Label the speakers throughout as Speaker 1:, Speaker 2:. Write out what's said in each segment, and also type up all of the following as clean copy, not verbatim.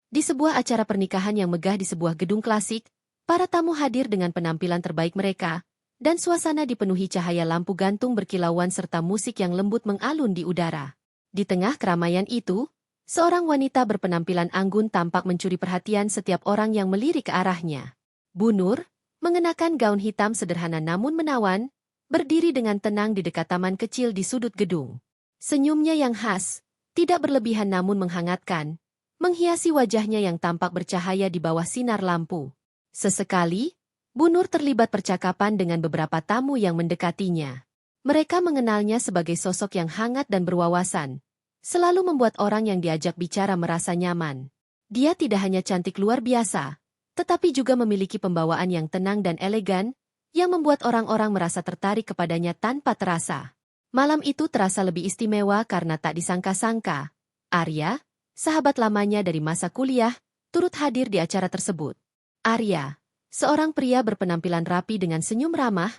Speaker 1: Di sebuah acara pernikahan yang megah di sebuah gedung klasik, para tamu hadir dengan penampilan terbaik mereka, dan suasana dipenuhi cahaya lampu gantung berkilauan serta musik yang lembut mengalun di udara. Di tengah keramaian itu, seorang wanita berpenampilan anggun tampak mencuri perhatian setiap orang yang melirik ke arahnya. Bu Nur, mengenakan gaun hitam sederhana namun menawan, berdiri dengan tenang di dekat taman kecil di sudut gedung. Senyumnya yang khas, tidak berlebihan namun menghangatkan, menghiasi wajahnya yang tampak bercahaya di bawah sinar lampu. Sesekali, Bu Nur terlibat percakapan dengan beberapa tamu yang mendekatinya. Mereka mengenalnya sebagai sosok yang hangat dan berwawasan, selalu membuat orang yang diajak bicara merasa nyaman. Dia tidak hanya cantik luar biasa, tetapi juga memiliki pembawaan yang tenang dan elegan, yang membuat orang-orang merasa tertarik kepadanya tanpa terasa. Malam itu terasa lebih istimewa karena tak disangka-sangka. Arya, sahabat lamanya dari masa kuliah, turut hadir di acara tersebut. Arya, seorang pria berpenampilan rapi dengan senyum ramah,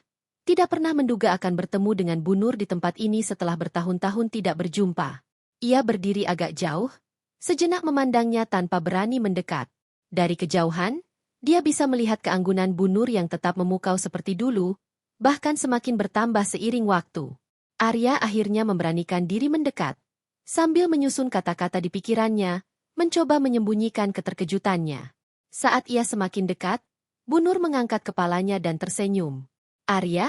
Speaker 1: tidak pernah menduga akan bertemu dengan Bu Nur di tempat ini setelah bertahun-tahun tidak berjumpa. Ia berdiri agak jauh, sejenak memandangnya tanpa berani mendekat. Dari kejauhan, dia bisa melihat keanggunan Bu Nur yang tetap memukau seperti dulu, bahkan semakin bertambah seiring waktu. Arya akhirnya memberanikan diri mendekat, sambil menyusun kata-kata di pikirannya, mencoba menyembunyikan keterkejutannya. Saat ia semakin dekat, Bu Nur mengangkat kepalanya dan tersenyum. Arya?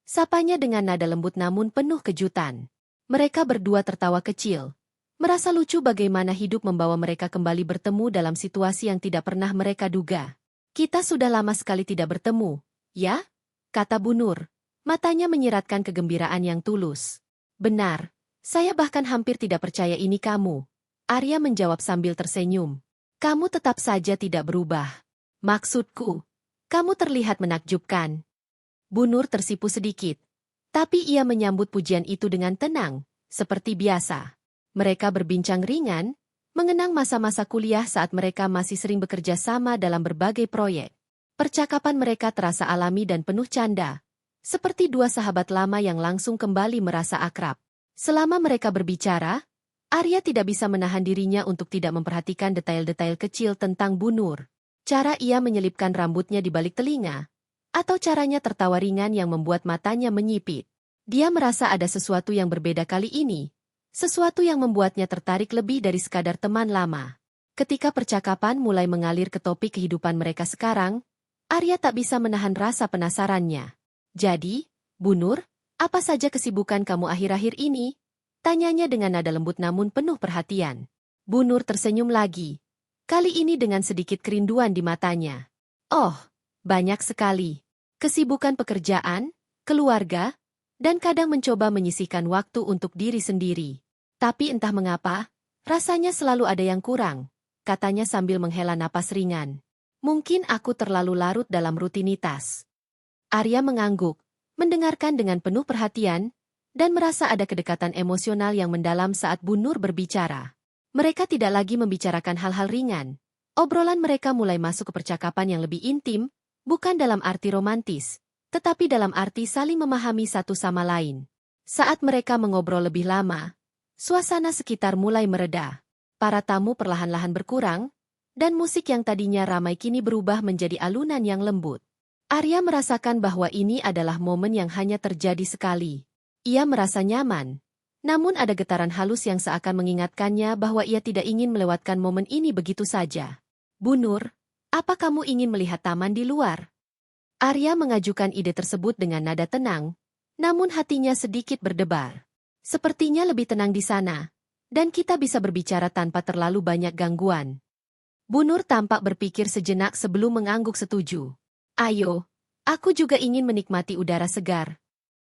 Speaker 1: Sapanya dengan nada lembut namun penuh kejutan. Mereka berdua tertawa kecil, merasa lucu bagaimana hidup membawa mereka kembali bertemu dalam situasi yang tidak pernah mereka duga. Kita sudah lama sekali tidak bertemu, ya? Kata Bu Nur, matanya menyiratkan kegembiraan yang tulus. Benar. Saya bahkan hampir tidak percaya ini kamu. Arya menjawab sambil tersenyum. Kamu tetap saja tidak berubah. Maksudku, kamu terlihat menakjubkan. Bu Nur tersipu sedikit. Tapi ia menyambut pujian itu dengan tenang, seperti biasa. Mereka berbincang ringan, mengenang masa-masa kuliah saat mereka masih sering bekerja sama dalam berbagai proyek. Percakapan mereka terasa alami dan penuh canda, seperti dua sahabat lama yang langsung kembali merasa akrab. Selama mereka berbicara, Arya tidak bisa menahan dirinya untuk tidak memperhatikan detail-detail kecil tentang Bu Nur. Cara ia menyelipkan rambutnya di balik telinga, atau caranya tertawa ringan yang membuat matanya menyipit. Dia merasa ada sesuatu yang berbeda kali ini, sesuatu yang membuatnya tertarik lebih dari sekadar teman lama. Ketika percakapan mulai mengalir ke topik kehidupan mereka sekarang, Arya tak bisa menahan rasa penasarannya. Jadi, Bu Nur, apa saja kesibukan kamu akhir-akhir ini? Tanyanya dengan nada lembut namun penuh perhatian. Bu Nur tersenyum lagi. Kali ini dengan sedikit kerinduan di matanya. Oh, banyak sekali. Kesibukan pekerjaan, keluarga, dan kadang mencoba menyisihkan waktu untuk diri sendiri. Tapi entah mengapa, rasanya selalu ada yang kurang, katanya sambil menghela napas ringan. Mungkin aku terlalu larut dalam rutinitas. Arya mengangguk, mendengarkan dengan penuh perhatian, dan merasa ada kedekatan emosional yang mendalam saat Bu Nur berbicara. Mereka tidak lagi membicarakan hal-hal ringan. Obrolan mereka mulai masuk ke percakapan yang lebih intim, bukan dalam arti romantis, tetapi dalam arti saling memahami satu sama lain. Saat mereka mengobrol lebih lama, suasana sekitar mulai mereda. Para tamu perlahan-lahan berkurang, dan musik yang tadinya ramai kini berubah menjadi alunan yang lembut. Arya merasakan bahwa ini adalah momen yang hanya terjadi sekali. Ia merasa nyaman, namun ada getaran halus yang seakan mengingatkannya bahwa ia tidak ingin melewatkan momen ini begitu saja. Bu Nur, apa kamu ingin melihat taman di luar? Arya mengajukan ide tersebut dengan nada tenang, namun hatinya sedikit berdebar. Sepertinya lebih tenang di sana, dan kita bisa berbicara tanpa terlalu banyak gangguan. Bu Nur tampak berpikir sejenak sebelum mengangguk setuju. Ayo, aku juga ingin menikmati udara segar.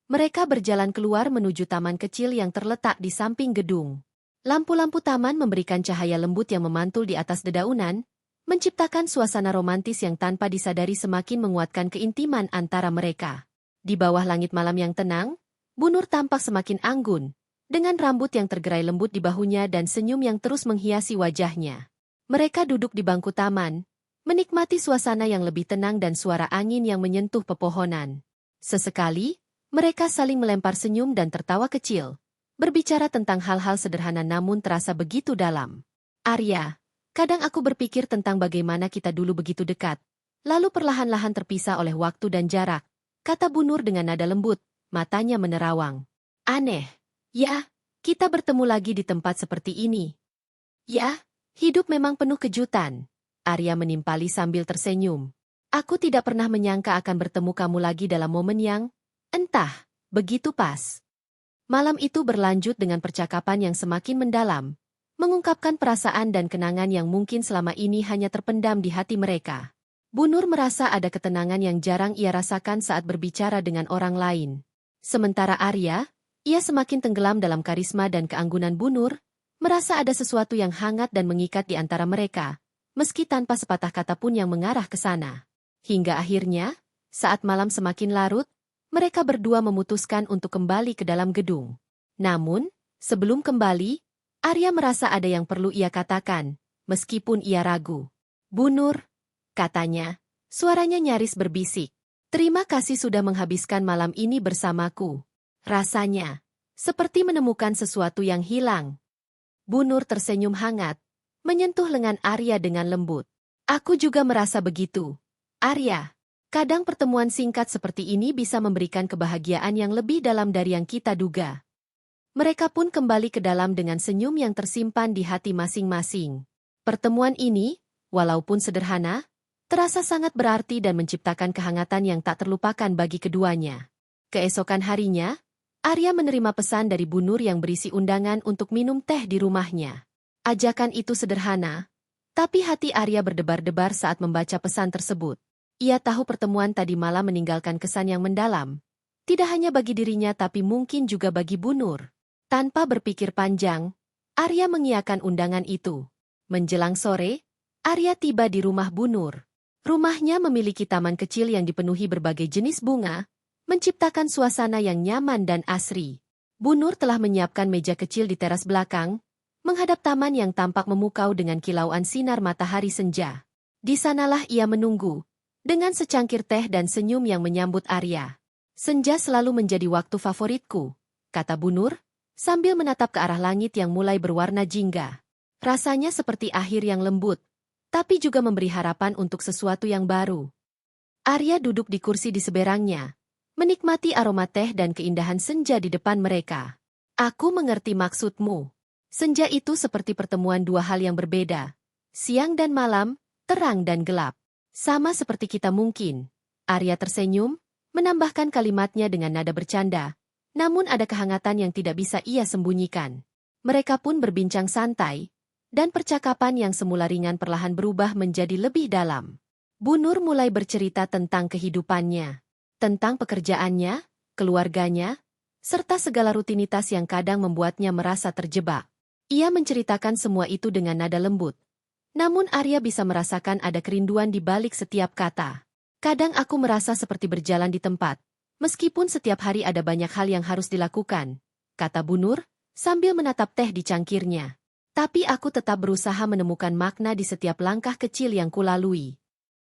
Speaker 1: Mereka berjalan keluar menuju taman kecil yang terletak di samping gedung. Lampu-lampu taman memberikan cahaya lembut yang memantul di atas dedaunan, menciptakan suasana romantis yang tanpa disadari semakin menguatkan keintiman antara mereka. Di bawah langit malam yang tenang, Bu Nur tampak semakin anggun, dengan rambut yang tergerai lembut di bahunya dan senyum yang terus menghiasi wajahnya. Mereka duduk di bangku taman, menikmati suasana yang lebih tenang dan suara angin yang menyentuh pepohonan. Sesekali, mereka saling melempar senyum dan tertawa kecil, berbicara tentang hal-hal sederhana namun terasa begitu dalam. Arya, Kadang aku berpikir tentang bagaimana kita dulu begitu dekat, lalu perlahan-lahan terpisah oleh waktu dan jarak, kata Bu Nur dengan nada lembut, matanya menerawang. Aneh. Ya, kita bertemu lagi di tempat seperti ini. Ya, hidup memang penuh kejutan. Arya menimpali sambil tersenyum. Aku tidak pernah menyangka akan bertemu kamu lagi dalam momen yang, entah, begitu pas. Malam itu berlanjut dengan percakapan yang semakin mendalam, mengungkapkan perasaan dan kenangan yang mungkin selama ini hanya terpendam di hati mereka. Bu Nur merasa ada ketenangan yang jarang ia rasakan saat berbicara dengan orang lain. Sementara Arya, ia semakin tenggelam dalam karisma dan keanggunan Bu Nur, merasa ada sesuatu yang hangat dan mengikat di antara mereka, meski tanpa sepatah kata pun yang mengarah ke sana. Hingga akhirnya, saat malam semakin larut, mereka berdua memutuskan untuk kembali ke dalam gedung. Namun, sebelum kembali, Arya merasa ada yang perlu ia katakan, meskipun ia ragu. Bu Nur, katanya, suaranya nyaris berbisik. Terima kasih sudah menghabiskan malam ini bersamaku. Rasanya, seperti menemukan sesuatu yang hilang. Bu Nur tersenyum hangat, menyentuh lengan Arya dengan lembut. Aku juga merasa begitu. Arya, kadang pertemuan singkat seperti ini bisa memberikan kebahagiaan yang lebih dalam dari yang kita duga. Mereka pun kembali ke dalam dengan senyum yang tersimpan di hati masing-masing. Pertemuan ini, walaupun sederhana, terasa sangat berarti dan menciptakan kehangatan yang tak terlupakan bagi keduanya. Keesokan harinya, Arya menerima pesan dari Bu Nur yang berisi undangan untuk minum teh di rumahnya. Ajakan itu sederhana, tapi hati Arya berdebar-debar saat membaca pesan tersebut. Ia tahu pertemuan tadi malam meninggalkan kesan yang mendalam, tidak hanya bagi dirinya tapi mungkin juga bagi Bu Nur. Tanpa berpikir panjang, Arya mengiyakan undangan itu. Menjelang sore, Arya tiba di rumah Bu Nur. Rumahnya memiliki taman kecil yang dipenuhi berbagai jenis bunga, menciptakan suasana yang nyaman dan asri. Bu Nur telah menyiapkan meja kecil di teras belakang, menghadap taman yang tampak memukau dengan kilauan sinar matahari senja. Di sanalah ia menunggu, dengan secangkir teh dan senyum yang menyambut Arya. Senja selalu menjadi waktu favoritku, kata Bu Nur, sambil menatap ke arah langit yang mulai berwarna jingga. Rasanya seperti akhir yang lembut, tapi juga memberi harapan untuk sesuatu yang baru. Arya duduk di kursi di seberangnya, menikmati aroma teh dan keindahan senja di depan mereka. Aku mengerti maksudmu. Senja itu seperti pertemuan dua hal yang berbeda. Siang dan malam, terang dan gelap. Sama seperti kita mungkin. Arya tersenyum, menambahkan kalimatnya dengan nada bercanda. Namun ada kehangatan yang tidak bisa ia sembunyikan. Mereka pun berbincang santai, dan percakapan yang semula ringan perlahan berubah menjadi lebih dalam. Bu Nur mulai bercerita tentang kehidupannya, tentang pekerjaannya, keluarganya, serta segala rutinitas yang kadang membuatnya merasa terjebak. Ia menceritakan semua itu dengan nada lembut. Namun Arya bisa merasakan ada kerinduan di balik setiap kata. Kadang aku merasa seperti berjalan di tempat, meskipun setiap hari ada banyak hal yang harus dilakukan, kata Bu Nur, sambil menatap teh di cangkirnya. Tapi aku tetap berusaha menemukan makna di setiap langkah kecil yang kulalui.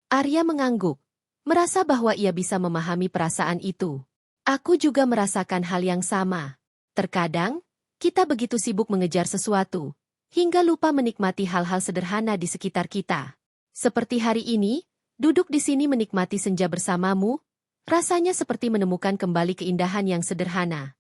Speaker 1: Arya mengangguk, merasa bahwa ia bisa memahami perasaan itu. Aku juga merasakan hal yang sama. Terkadang, kita begitu sibuk mengejar sesuatu, hingga lupa menikmati hal-hal sederhana di sekitar kita. Seperti hari ini, duduk di sini menikmati senja bersamamu, rasanya seperti menemukan kembali keindahan yang sederhana.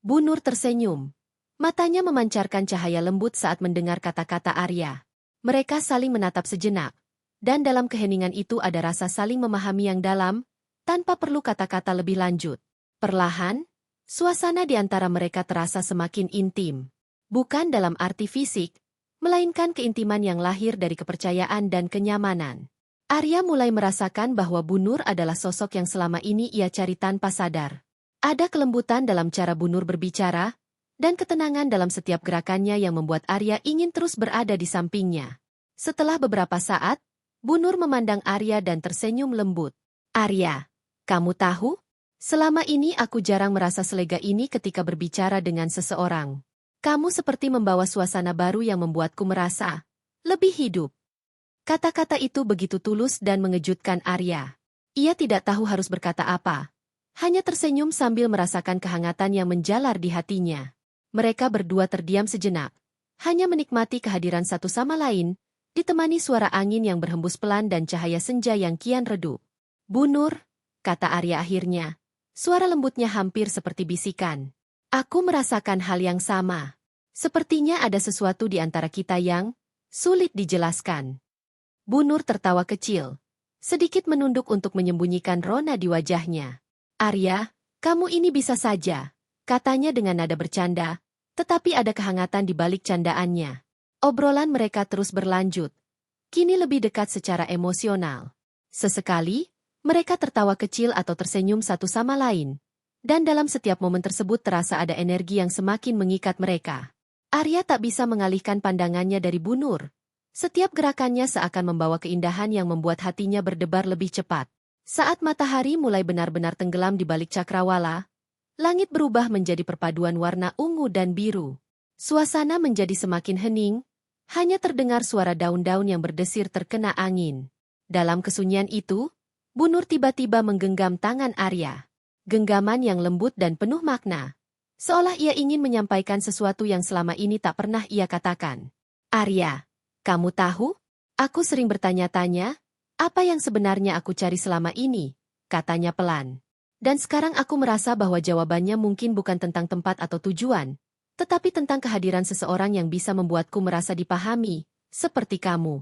Speaker 1: Bu Nur tersenyum. Matanya memancarkan cahaya lembut saat mendengar kata-kata Arya. Mereka saling menatap sejenak, dan dalam keheningan itu ada rasa saling memahami yang dalam, tanpa perlu kata-kata lebih lanjut. Perlahan, suasana di antara mereka terasa semakin intim. Bukan dalam arti fisik, melainkan keintiman yang lahir dari kepercayaan dan kenyamanan. Arya mulai merasakan bahwa Bu Nur adalah sosok yang selama ini ia cari tanpa sadar. Ada kelembutan dalam cara Bu Nur berbicara, dan ketenangan dalam setiap gerakannya yang membuat Arya ingin terus berada di sampingnya. Setelah beberapa saat, Bu Nur memandang Arya dan tersenyum lembut. Arya, kamu tahu? Selama ini aku jarang merasa selega ini ketika berbicara dengan seseorang. Kamu seperti membawa suasana baru yang membuatku merasa lebih hidup. Kata-kata itu begitu tulus dan mengejutkan Arya. Ia tidak tahu harus berkata apa. Hanya tersenyum sambil merasakan kehangatan yang menjalar di hatinya. Mereka berdua terdiam sejenak, hanya menikmati kehadiran satu sama lain, ditemani suara angin yang berhembus pelan dan cahaya senja yang kian redup. "Bu Nur," kata Arya akhirnya. Suara lembutnya hampir seperti bisikan. "Aku merasakan hal yang sama. Sepertinya ada sesuatu di antara kita yang sulit dijelaskan." Bu Nur tertawa kecil, sedikit menunduk untuk menyembunyikan rona di wajahnya. "Arya, kamu ini bisa saja," katanya dengan nada bercanda, tetapi ada kehangatan di balik candaannya. Obrolan mereka terus berlanjut, kini lebih dekat secara emosional. Sesekali, mereka tertawa kecil atau tersenyum satu sama lain, dan dalam setiap momen tersebut terasa ada energi yang semakin mengikat mereka. Arya tak bisa mengalihkan pandangannya dari Bu Nur. Setiap gerakannya seakan membawa keindahan yang membuat hatinya berdebar lebih cepat. Saat matahari mulai benar-benar tenggelam di balik cakrawala, langit berubah menjadi perpaduan warna ungu dan biru. Suasana menjadi semakin hening, hanya terdengar suara daun-daun yang berdesir terkena angin. Dalam kesunyian itu, Bu Nur tiba-tiba menggenggam tangan Arya. Genggaman yang lembut dan penuh makna. Seolah ia ingin menyampaikan sesuatu yang selama ini tak pernah ia katakan. "Arya, kamu tahu? Aku sering bertanya-tanya, apa yang sebenarnya aku cari selama ini?" katanya pelan. "Dan sekarang aku merasa bahwa jawabannya mungkin bukan tentang tempat atau tujuan, tetapi tentang kehadiran seseorang yang bisa membuatku merasa dipahami, seperti kamu."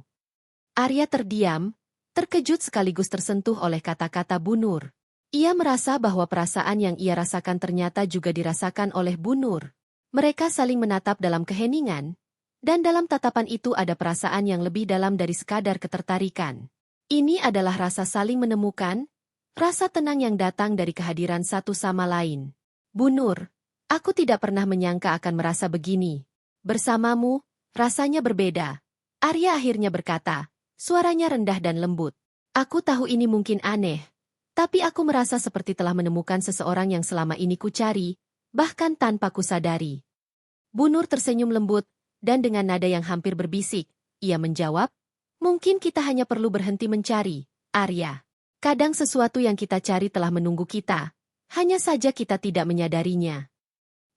Speaker 1: Arya terdiam, terkejut sekaligus tersentuh oleh kata-kata Bu Nur. Ia merasa bahwa perasaan yang ia rasakan ternyata juga dirasakan oleh Bu Nur. Mereka saling menatap dalam keheningan, dan dalam tatapan itu ada perasaan yang lebih dalam dari sekadar ketertarikan. Ini adalah rasa saling menemukan, rasa tenang yang datang dari kehadiran satu sama lain. "Bu Nur, aku tidak pernah menyangka akan merasa begini. Bersamamu, rasanya berbeda." Arya akhirnya berkata, suaranya rendah dan lembut. "Aku tahu ini mungkin aneh, tapi aku merasa seperti telah menemukan seseorang yang selama ini kucari, bahkan tanpa kusadari." Bu Nur tersenyum lembut, dan dengan nada yang hampir berbisik, ia menjawab, "Mungkin kita hanya perlu berhenti mencari, Arya. Kadang sesuatu yang kita cari telah menunggu kita, hanya saja kita tidak menyadarinya."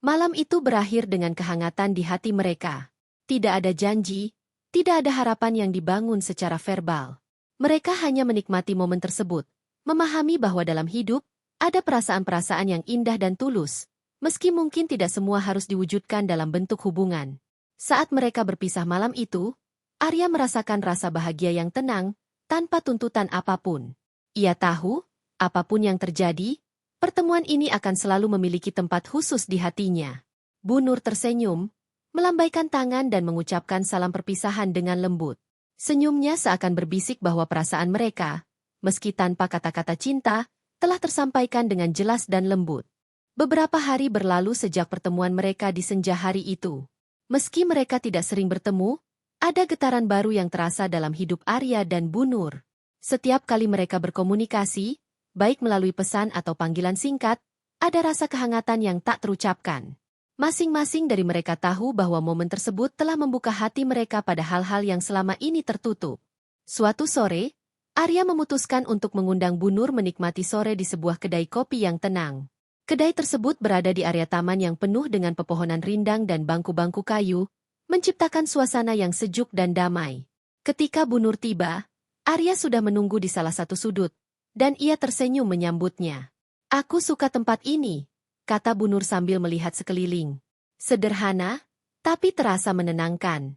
Speaker 1: Malam itu berakhir dengan kehangatan di hati mereka. Tidak ada janji, tidak ada harapan yang dibangun secara verbal. Mereka hanya menikmati momen tersebut, memahami bahwa dalam hidup, ada perasaan-perasaan yang indah dan tulus, meski mungkin tidak semua harus diwujudkan dalam bentuk hubungan. Saat mereka berpisah malam itu, Arya merasakan rasa bahagia yang tenang, tanpa tuntutan apapun. Ia tahu, apapun yang terjadi, pertemuan ini akan selalu memiliki tempat khusus di hatinya. Bu Nur tersenyum, melambaikan tangan dan mengucapkan salam perpisahan dengan lembut. Senyumnya seakan berbisik bahwa perasaan mereka, meski tanpa kata-kata cinta, telah tersampaikan dengan jelas dan lembut. Beberapa hari berlalu sejak pertemuan mereka di senja hari itu. Meski mereka tidak sering bertemu, ada getaran baru yang terasa dalam hidup Arya dan Bu Nur. Setiap kali mereka berkomunikasi, baik melalui pesan atau panggilan singkat, ada rasa kehangatan yang tak terucapkan. Masing-masing dari mereka tahu bahwa momen tersebut telah membuka hati mereka pada hal-hal yang selama ini tertutup. Suatu sore, Arya memutuskan untuk mengundang Bu Nur menikmati sore di sebuah kedai kopi yang tenang. Kedai tersebut berada di area taman yang penuh dengan pepohonan rindang dan bangku-bangku kayu, menciptakan suasana yang sejuk dan damai. Ketika Bu Nur tiba, Arya sudah menunggu di salah satu sudut, dan ia tersenyum menyambutnya. "Aku suka tempat ini," kata Bu Nur sambil melihat sekeliling. "Sederhana, tapi terasa menenangkan."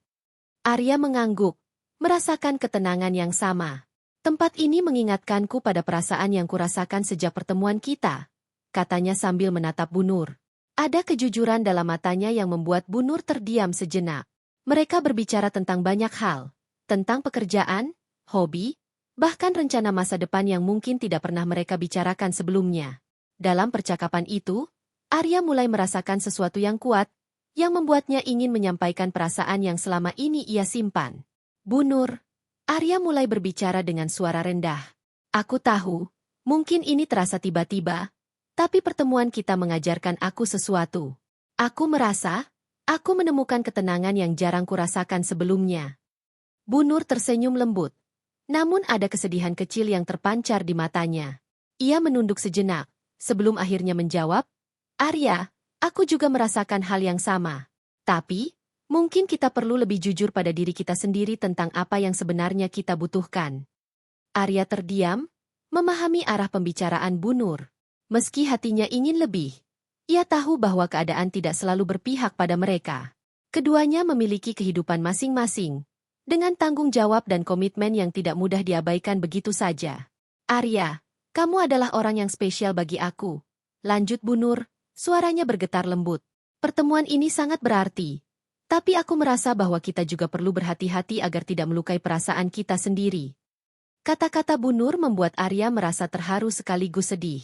Speaker 1: Arya mengangguk, merasakan ketenangan yang sama. "Tempat ini mengingatkanku pada perasaan yang kurasakan sejak pertemuan kita," katanya sambil menatap Bu Nur. Ada kejujuran dalam matanya yang membuat Bu Nur terdiam sejenak. Mereka berbicara tentang banyak hal, tentang pekerjaan, hobi, bahkan rencana masa depan yang mungkin tidak pernah mereka bicarakan sebelumnya. Dalam percakapan itu, Arya mulai merasakan sesuatu yang kuat, yang membuatnya ingin menyampaikan perasaan yang selama ini ia simpan. "Bu Nur," Arya mulai berbicara dengan suara rendah. "Aku tahu, mungkin ini terasa tiba-tiba, tapi pertemuan kita mengajarkan aku sesuatu. Aku merasa, aku menemukan ketenangan yang jarang kurasakan sebelumnya." Bu Nur tersenyum lembut, namun ada kesedihan kecil yang terpancar di matanya. Ia menunduk sejenak, sebelum akhirnya menjawab, "Arya, aku juga merasakan hal yang sama. Tapi, Mungkin kita perlu lebih jujur pada diri kita sendiri tentang apa yang sebenarnya kita butuhkan. Arya terdiam, memahami arah pembicaraan Bu Nur. Meski hatinya ingin lebih, ia tahu bahwa keadaan tidak selalu berpihak pada mereka. Keduanya memiliki kehidupan masing-masing, dengan tanggung jawab dan komitmen yang tidak mudah diabaikan begitu saja. Arya, kamu adalah orang yang spesial bagi aku. Lanjut Bu Nur, suaranya bergetar lembut. Pertemuan ini sangat berarti. Tapi aku merasa bahwa kita juga perlu berhati-hati agar tidak melukai perasaan kita sendiri. Kata-kata Bu Nur membuat Arya merasa terharu sekaligus sedih.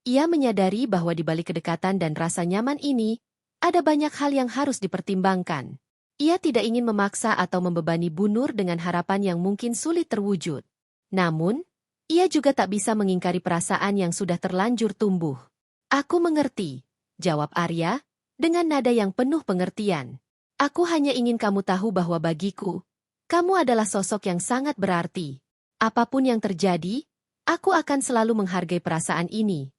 Speaker 1: Ia menyadari bahwa di balik kedekatan dan rasa nyaman ini, ada banyak hal yang harus dipertimbangkan. Ia tidak ingin memaksa atau membebani Bu Nur dengan harapan yang mungkin sulit terwujud. Namun, ia juga tak bisa mengingkari perasaan yang sudah terlanjur tumbuh. Aku mengerti, jawab Arya, dengan nada yang penuh pengertian. Aku hanya ingin kamu tahu bahwa bagiku, kamu adalah sosok yang sangat berarti. Apapun yang terjadi, aku akan selalu menghargai perasaan ini.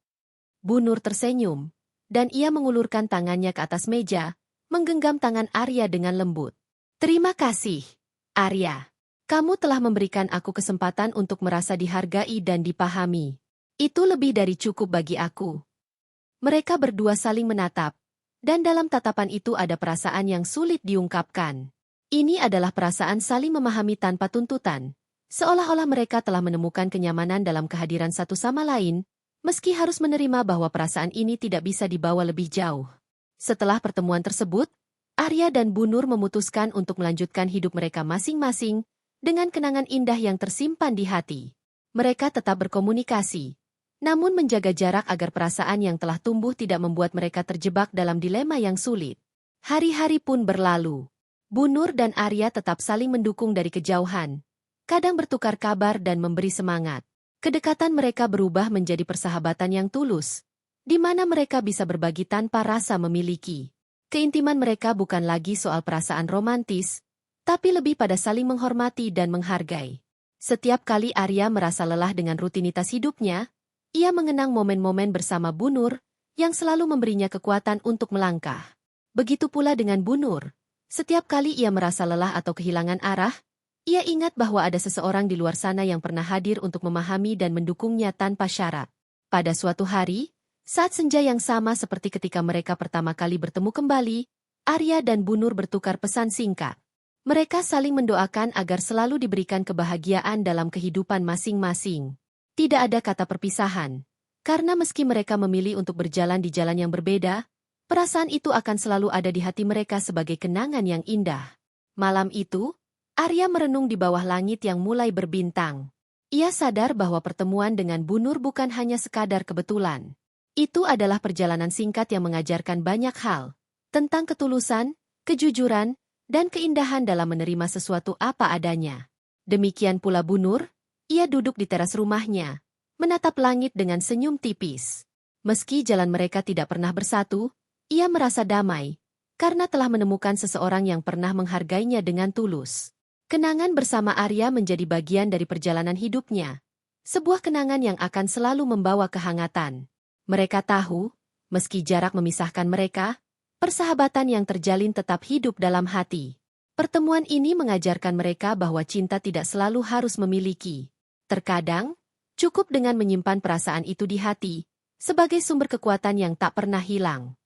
Speaker 1: Bu Nur tersenyum, dan ia mengulurkan tangannya ke atas meja, menggenggam tangan Arya dengan lembut. Terima kasih, Arya. Kamu telah memberikan aku kesempatan untuk merasa dihargai dan dipahami. Itu lebih dari cukup bagi aku. Mereka berdua saling menatap. Dan dalam tatapan itu ada perasaan yang sulit diungkapkan. Ini adalah perasaan saling memahami tanpa tuntutan. Seolah-olah mereka telah menemukan kenyamanan dalam kehadiran satu sama lain, meski harus menerima bahwa perasaan ini tidak bisa dibawa lebih jauh. Setelah pertemuan tersebut, Arya dan Bu Nur memutuskan untuk melanjutkan hidup mereka masing-masing dengan kenangan indah yang tersimpan di hati. Mereka tetap berkomunikasi, namun menjaga jarak agar perasaan yang telah tumbuh tidak membuat mereka terjebak dalam dilema yang sulit. Hari-hari pun berlalu. Bu Nur dan Arya tetap saling mendukung dari kejauhan, kadang bertukar kabar dan memberi semangat. Kedekatan mereka berubah menjadi persahabatan yang tulus, di mana mereka bisa berbagi tanpa rasa memiliki. Keintiman mereka bukan lagi soal perasaan romantis, tapi lebih pada saling menghormati dan menghargai. Setiap kali Arya merasa lelah dengan rutinitas hidupnya, ia mengenang momen-momen bersama Bu Nur, yang selalu memberinya kekuatan untuk melangkah. Begitu pula dengan Bu Nur. Setiap kali ia merasa lelah atau kehilangan arah, ia ingat bahwa ada seseorang di luar sana yang pernah hadir untuk memahami dan mendukungnya tanpa syarat. Pada suatu hari, saat senja yang sama seperti ketika mereka pertama kali bertemu kembali, Arya dan Bu Nur bertukar pesan singkat. Mereka saling mendoakan agar selalu diberikan kebahagiaan dalam kehidupan masing-masing. Tidak ada kata perpisahan, karena meski mereka memilih untuk berjalan di jalan yang berbeda, perasaan itu akan selalu ada di hati mereka sebagai kenangan yang indah. Malam itu, Arya merenung di bawah langit yang mulai berbintang. Ia sadar bahwa pertemuan dengan Bu Nur bukan hanya sekadar kebetulan. Itu adalah perjalanan singkat yang mengajarkan banyak hal, tentang ketulusan, kejujuran, dan keindahan dalam menerima sesuatu apa adanya. Demikian pula Bu Nur. Ia duduk di teras rumahnya, menatap langit dengan senyum tipis. Meski jalan mereka tidak pernah bersatu, ia merasa damai, karena telah menemukan seseorang yang pernah menghargainya dengan tulus. Kenangan bersama Arya menjadi bagian dari perjalanan hidupnya, sebuah kenangan yang akan selalu membawa kehangatan. Mereka tahu, meski jarak memisahkan mereka, persahabatan yang terjalin tetap hidup dalam hati. Pertemuan ini mengajarkan mereka bahwa cinta tidak selalu harus memiliki. Terkadang, cukup dengan menyimpan perasaan itu di hati, sebagai sumber kekuatan yang tak pernah hilang.